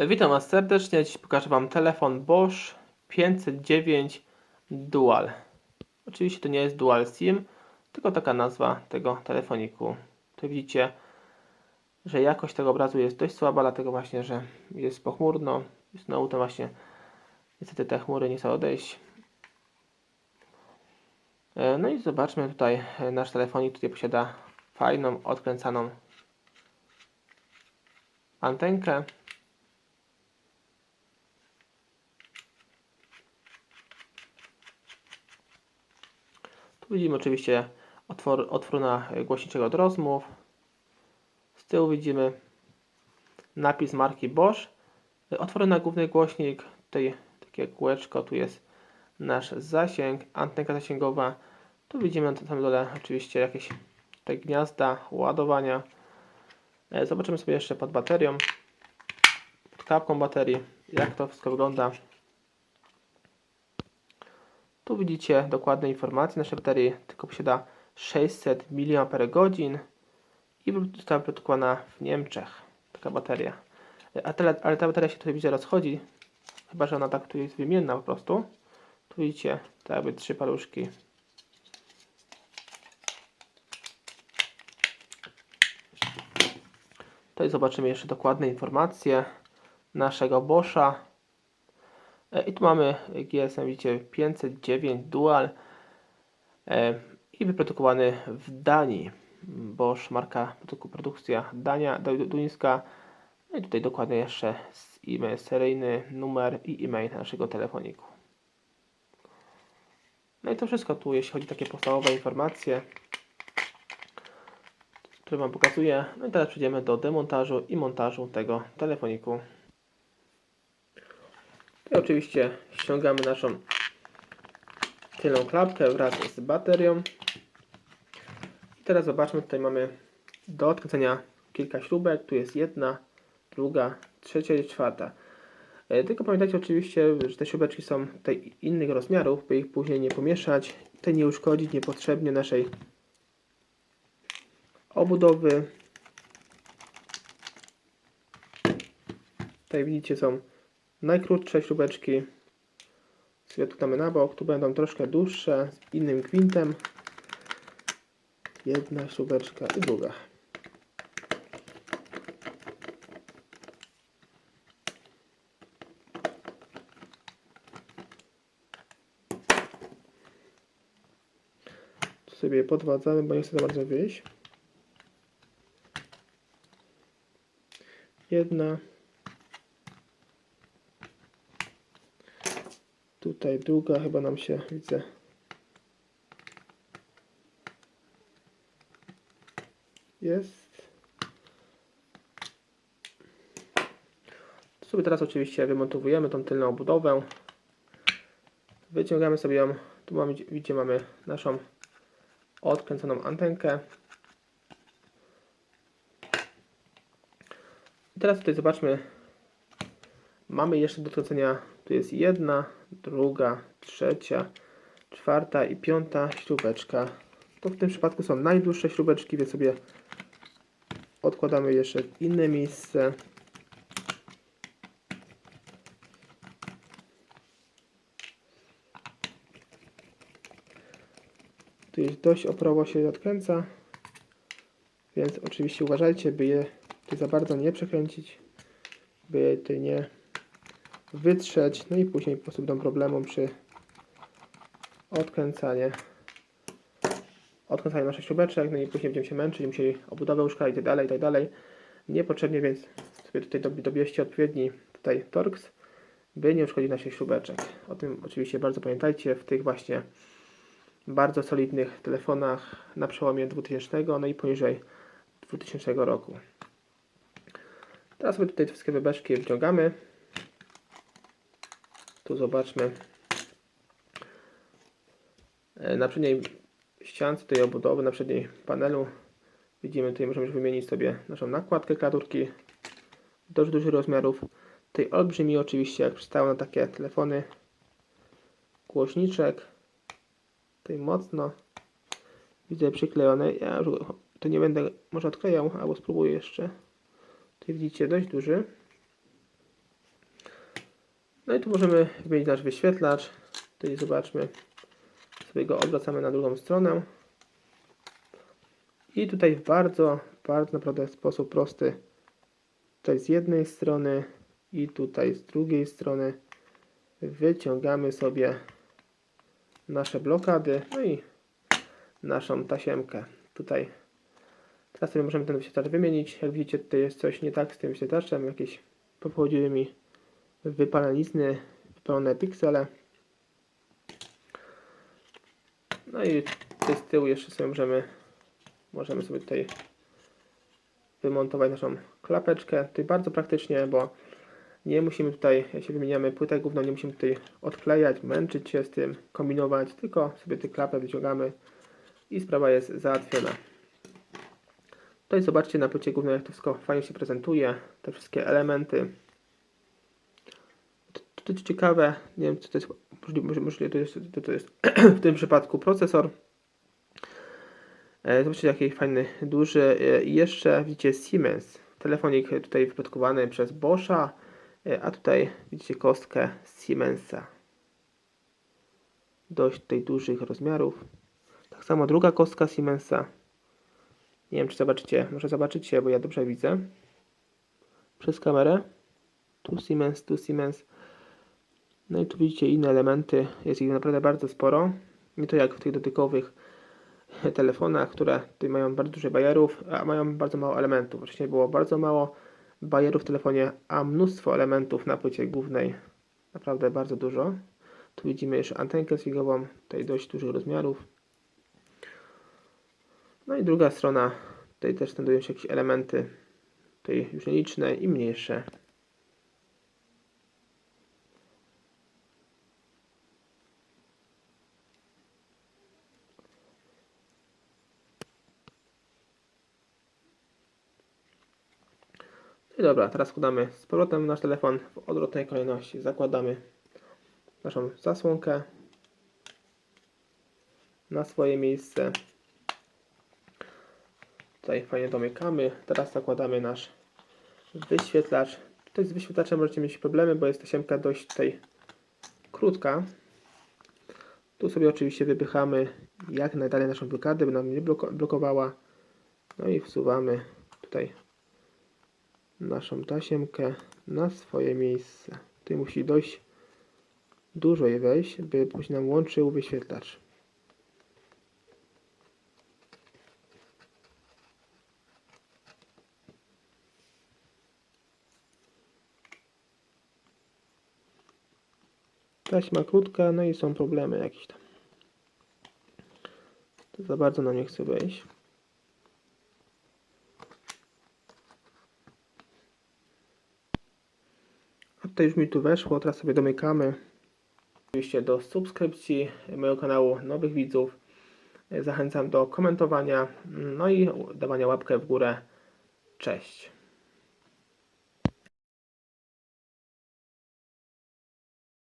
Witam Was serdecznie. Dziś pokażę Wam telefon Bosch 509 Dual. Oczywiście to nie jest Dual SIM, tylko taka nazwa tego telefoniku. Tu widzicie, że jakość tego obrazu jest dość słaba, dlatego właśnie, że jest pochmurno. Znowu to właśnie, niestety te chmury nie chcą odejść. No i zobaczmy tutaj, nasz telefonik tutaj posiada fajną, odkręcaną antenkę. Tu widzimy oczywiście otwór na głośniczek od rozmów. Z tyłu widzimy napis marki Bosch. Otwory na główny głośnik. Tutaj takie kółeczko, tu jest nasz zasięg, antenka zasięgowa. Tu widzimy na samym dole oczywiście jakieś tutaj gniazda ładowania. Zobaczymy sobie jeszcze pod baterią, pod klapką baterii, jak to wszystko wygląda. Tu widzicie dokładne informacje. Nasza bateria tylko posiada 600 mAh i została wyprodukowana w Niemczech. Taka bateria. Ale ta bateria się tutaj widzę rozchodzi, chyba że ona tak tu jest wymienna po prostu. Tu widzicie tak jakby 3 paluszki. Tutaj zobaczymy jeszcze dokładne informacje naszego Boscha. I tu mamy GSM, widzicie, 509 Dual i wyprodukowany w Danii. Bosch, marka, produkcja Dania, duńska. No i tutaj dokładnie jeszcze e-mail seryjny, numer i e-mail naszego telefoniku. No i to wszystko tu, jeśli chodzi o takie podstawowe informacje, które Wam pokazuję. No i teraz przejdziemy do demontażu i montażu tego telefoniku. I oczywiście ściągamy naszą tylną klapkę wraz z baterią. I teraz zobaczmy, tutaj mamy do odkręcenia kilka śrubek. Tu jest jedna, druga, trzecia i czwarta. Tylko pamiętajcie oczywiście, że te śrubeczki są tutaj innych rozmiarów, by ich później nie pomieszać. Tutaj nie uszkodzić niepotrzebnie naszej obudowy. Tutaj widzicie, są najkrótsze śrubeczki. Sobie tu damy na bok. Tu będą troszkę dłuższe, z innym gwintem. Jedna śrubeczka i druga. Tu sobie podwadzamy, bo nie chcę za bardzo wyjść. Jedna. Tutaj druga, chyba nam się, widzę, jest. Tu sobie teraz oczywiście wymontowujemy tą tylną obudowę. Wyciągamy sobie ją. Tu mamy, widzicie, mamy naszą odkręconą antenkę. I teraz tutaj zobaczmy, mamy jeszcze do odkręcenia, tu jest jedna, druga, trzecia, czwarta i piąta śrubeczka. To w tym przypadku są najdłuższe śrubeczki, więc sobie odkładamy jeszcze w inne miejsce. Tu jest dość oporowo się odkręca, więc oczywiście uważajcie, by je tutaj za bardzo nie przekręcić, by je tutaj nie wytrzeć, no i później po prostu będą problemom przy odkręcaniu naszych śrubeczek, no i później będziemy się męczyć, musieli obudowę uszkalić i tak dalej. Niepotrzebnie, więc sobie tutaj dobierzcie odpowiedni tutaj Torx, by nie uszkodzić naszych śrubeczek. O tym oczywiście bardzo pamiętajcie w tych właśnie bardzo solidnych telefonach na przełomie 2000, no i poniżej 2000 roku. Teraz sobie tutaj te wszystkie bebeszki wyciągamy. Tu zobaczmy. Na przedniej ściance tej obudowy, na przedniej panelu widzimy, tutaj możemy już wymienić sobie naszą nakładkę klawiaturki dość dużych rozmiarów. Tutaj olbrzymi oczywiście, jak przystało na takie telefony, głośniczek. Tutaj mocno widzę przyklejony. Ja już to nie będę może odklejał, albo spróbuję jeszcze. Tutaj widzicie dość duży. No i tu możemy wymienić nasz wyświetlacz. Tutaj zobaczmy, sobie go odwracamy na drugą stronę. I tutaj w bardzo naprawdę sposób prosty. Tutaj z jednej strony i tutaj z drugiej strony wyciągamy sobie nasze blokady, no i naszą tasiemkę. Tutaj teraz sobie możemy ten wyświetlacz wymienić. Jak widzicie, tutaj jest coś nie tak z tym wyświetlaczem. Jakieś pochodziły mi wypalenizny, wypalone piksele. No i tutaj z tyłu jeszcze sobie możemy sobie tutaj wymontować naszą klapeczkę. Tutaj bardzo praktycznie, bo nie musimy tutaj, jak się wymieniamy płytę główną, nie musimy tutaj odklejać, męczyć się z tym, kombinować, tylko sobie tę klapę wyciągamy i sprawa jest załatwiona. Tutaj zobaczcie na płycie głównej, jak to wszystko fajnie się prezentuje, te wszystkie elementy. To jest ciekawe, nie wiem, co to jest, możliwe to jest w tym przypadku procesor. Zobaczcie, jaki fajny, duży. I jeszcze widzicie Siemens. Telefonik tutaj wyprodukowany przez Boscha, a tutaj widzicie kostkę Siemensa. Dość tutaj dużych rozmiarów. Tak samo druga kostka Siemensa. Nie wiem, czy zobaczycie, może zobaczycie, bo ja dobrze widzę. Przez kamerę. Tu Siemens, tu Siemens. No i tu widzicie inne elementy. Jest ich naprawdę bardzo sporo. Nie to jak w tych dotykowych telefonach, które tutaj mają bardzo dużo bajerów, a mają bardzo mało elementów. Wcześniej było bardzo mało bajerów w telefonie, a mnóstwo elementów na płycie głównej. Naprawdę bardzo dużo. Tu widzimy jeszcze antenkę dźwigową, tutaj dość dużych rozmiarów. No i druga strona, tutaj też znajdują się jakieś elementy, tutaj już nieliczne i mniejsze. I dobra, teraz wkładamy z powrotem nasz telefon w odwrotnej kolejności. Zakładamy naszą zasłonkę na swoje miejsce. Tutaj fajnie domykamy. Teraz zakładamy nasz wyświetlacz. Tutaj z wyświetlaczem możecie mieć problemy, bo jest tasiemka dość tutaj krótka. Tu sobie oczywiście wypychamy jak najdalej naszą blokadę, by nam nie blokowała. No i wsuwamy tutaj naszą tasiemkę na swoje miejsce. Tutaj musi dość dużo jej wejść, by później nam łączył wyświetlacz. Taśma krótka, no i są problemy jakieś tam. To za bardzo nam nie chce wejść. A tutaj już mi tu weszło, teraz sobie domykamy. Oczywiście do subskrypcji mojego kanału nowych widzów. Zachęcam do komentowania, no i dawania łapkę w górę. Cześć.